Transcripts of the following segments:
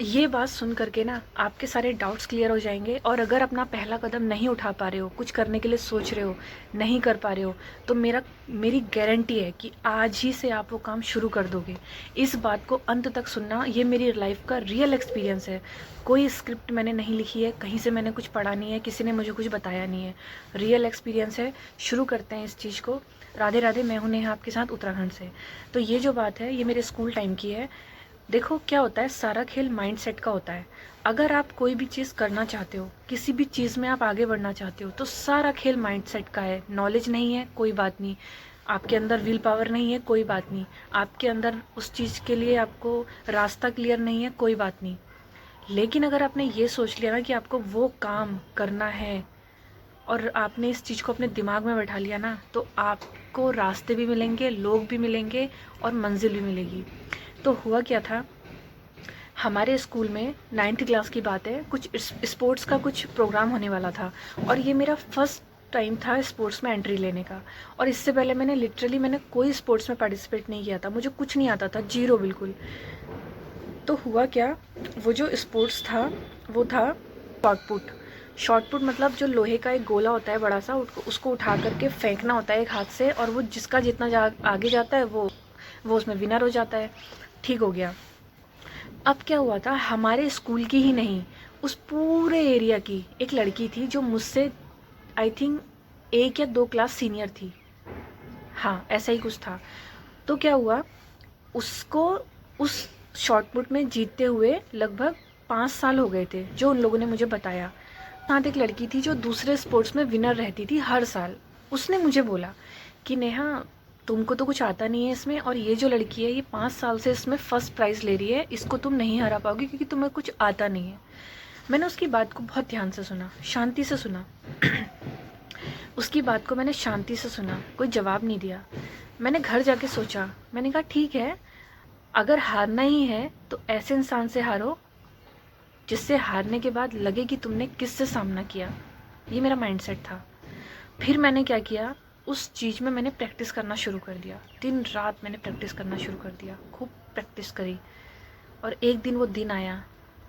ये बात सुन करके ना आपके सारे डाउट्स क्लियर हो जाएंगे। और अगर अपना पहला कदम नहीं उठा पा रहे हो, कुछ करने के लिए सोच रहे हो, नहीं कर पा रहे हो, तो मेरी गारंटी है कि आज ही से आप वो काम शुरू कर दोगे। इस बात को अंत तक सुनना, ये मेरी लाइफ का रियल एक्सपीरियंस है। कोई स्क्रिप्ट मैंने नहीं लिखी है, कहीं से मैंने कुछ पढ़ा नहीं है, किसी ने मुझे कुछ बताया नहीं है। रियल एक्सपीरियंस है। शुरू करते हैं इस चीज़ को। राधे राधे, मैं हूं नेहा आपके साथ उत्तराखंड से। तो ये जो बात है ये मेरे स्कूल टाइम की है। देखो क्या होता है, सारा खेल माइंडसेट का होता है। अगर आप कोई भी चीज़ करना चाहते हो, किसी भी चीज़ में आप आगे बढ़ना चाहते हो, तो सारा खेल माइंडसेट का है। नॉलेज नहीं है कोई बात नहीं, आपके अंदर विल पावर नहीं है कोई बात नहीं, आपके अंदर उस चीज़ के लिए आपको रास्ता क्लियर नहीं है कोई बात नहीं। लेकिन अगर आपने ये सोच लिया ना कि आपको वो काम करना है, और आपने इस चीज़ को अपने दिमाग में बैठा लिया ना, तो आपको रास्ते भी मिलेंगे, लोग भी मिलेंगे, और मंजिल भी मिलेगी। तो हुआ क्या था, हमारे स्कूल में 9th क्लास की बात है, कुछ स्पोर्ट्स का कुछ प्रोग्राम होने वाला था। और ये मेरा फर्स्ट टाइम था स्पोर्ट्स में एंट्री लेने का। और इससे पहले मैंने कोई स्पोर्ट्स में पार्टिसिपेट नहीं किया था, मुझे कुछ नहीं आता था, जीरो बिल्कुल। तो हुआ क्या, वो जो स्पोर्ट्स था वो था शॉटपुट। शॉटपुट मतलब जो लोहे का एक गोला होता है बड़ा सा, उसको उठा करके फेंकना होता है एक हाथ से, और वो जिसका जितना आगे जाता है वो उसमें विनर हो जाता है। ठीक हो गया। अब क्या हुआ था, हमारे स्कूल की ही नहीं, उस पूरे एरिया की एक लड़की थी जो मुझसे आई थिंक 1 या 2 क्लास सीनियर थी। हाँ, ऐसा ही कुछ था। तो क्या हुआ, उसको उस शॉटपुट में जीतते हुए लगभग 5 साल हो गए थे, जो उन लोगों ने मुझे बताया। साथ एक लड़की थी जो दूसरे स्पोर्ट्स में विनर रहती थी हर साल। उसने मुझे बोला कि नेहा, तुमको तो कुछ आता नहीं है इसमें, और ये जो लड़की है ये 5 साल से इसमें फर्स्ट प्राइज़ ले रही है, इसको तुम नहीं हरा पाओगी क्योंकि तुम्हें कुछ आता नहीं है। मैंने उसकी बात को बहुत ध्यान से सुना, शांति से सुना। उसकी बात को मैंने शांति से सुना, कोई जवाब नहीं दिया। मैंने घर जाके सोचा, मैंने कहा ठीक है, अगर हारना ही है तो ऐसे इंसान से हारो जिससे हारने के बाद लगे कि तुमने किससे सामना किया। ये मेरा माइंडसेट था। फिर मैंने क्या किया, उस चीज़ में मैंने प्रैक्टिस करना शुरू कर दिया। दिन रात मैंने प्रैक्टिस करना शुरू कर दिया, खूब प्रैक्टिस करी। और एक दिन वो दिन आया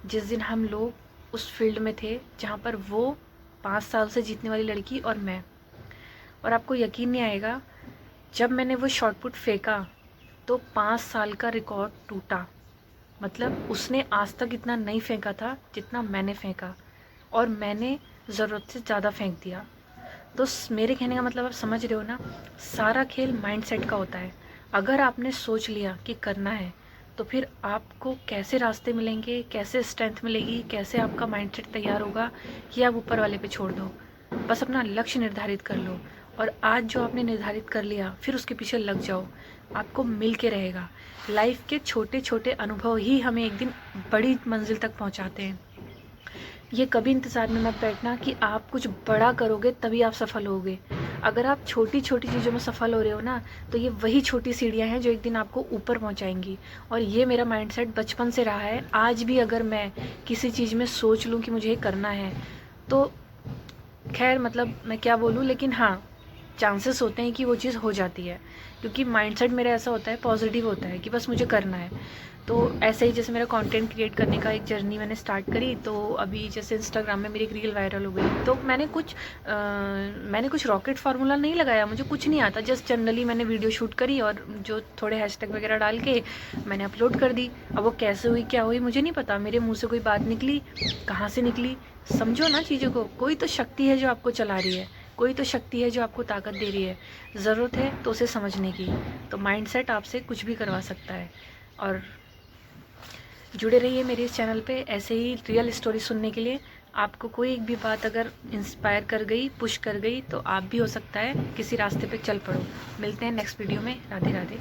जिस दिन हम लोग उस फील्ड में थे जहाँ पर वो 5 साल से जीतने वाली लड़की और मैं। और आपको यकीन नहीं आएगा, जब मैंने वो शॉटपुट फेंका तो 5 साल का रिकॉर्ड टूटा। मतलब उसने आज तक इतना नहीं फेंका था जितना मैंने फेंका, और मैंने ज़रूरत से ज़्यादा फेंक दिया। तो मेरे कहने का मतलब आप समझ रहे हो ना, सारा खेल माइंडसेट का होता है। अगर आपने सोच लिया कि करना है, तो फिर आपको कैसे रास्ते मिलेंगे, कैसे स्ट्रेंथ मिलेगी, कैसे आपका माइंडसेट तैयार होगा, ये आप ऊपर वाले पे छोड़ दो। बस अपना लक्ष्य निर्धारित कर लो, और आज जो आपने निर्धारित कर लिया फिर उसके पीछे लग जाओ, आपको मिल के रहेगा। लाइफ के छोटे छोटे अनुभव ही हमें एक दिन बड़ी मंजिल तक पहुंचाते हैं। ये कभी इंतज़ार में मत बैठना कि आप कुछ बड़ा करोगे तभी आप सफल होगे। अगर आप छोटी छोटी चीज़ों में सफल हो रहे हो ना, तो ये वही छोटी सीढ़ियाँ हैं जो एक दिन आपको ऊपर पहुंचाएंगी। और ये मेरा माइंडसेट बचपन से रहा है। आज भी अगर मैं किसी चीज़ में सोच लूँ कि मुझे ये करना है, तो खैर मतलब मैं क्या बोलूँ, लेकिन हाँ, चांसेस होते हैं कि वो चीज़ हो जाती है, क्योंकि माइंडसेट मेरा ऐसा होता है, पॉजिटिव होता है कि बस मुझे करना है। तो ऐसे ही जैसे मेरा कंटेंट क्रिएट करने का एक जर्नी मैंने स्टार्ट करी, तो अभी जैसे इंस्टाग्राम में मेरी एक रील वायरल हो गई, तो मैंने कुछ रॉकेट फार्मूला नहीं लगाया, मुझे कुछ नहीं आता, जस्ट जनरली मैंने वीडियो शूट करी और जो थोड़े हैशटैग वगैरह डाल के मैंने अपलोड कर दी। अब वो कैसे हुई क्या हुई मुझे नहीं पता, मेरे मुँह से कोई बात निकली, कहाँ से निकली, समझो ना चीज़ों को। कोई तो शक्ति है जो आपको चला रही है, कोई तो शक्ति है जो आपको ताकत दे रही है। ज़रूरत है तो उसे समझने की। तो माइंडसेट आपसे कुछ भी करवा सकता है। और जुड़े रहिए मेरे इस चैनल पे ऐसे ही रियल स्टोरी सुनने के लिए। आपको कोई एक भी बात अगर इंस्पायर कर गई, पुश कर गई, तो आप भी हो सकता है किसी रास्ते पे चल पड़ो। मिलते हैं नेक्स्ट वीडियो में। राधे राधे।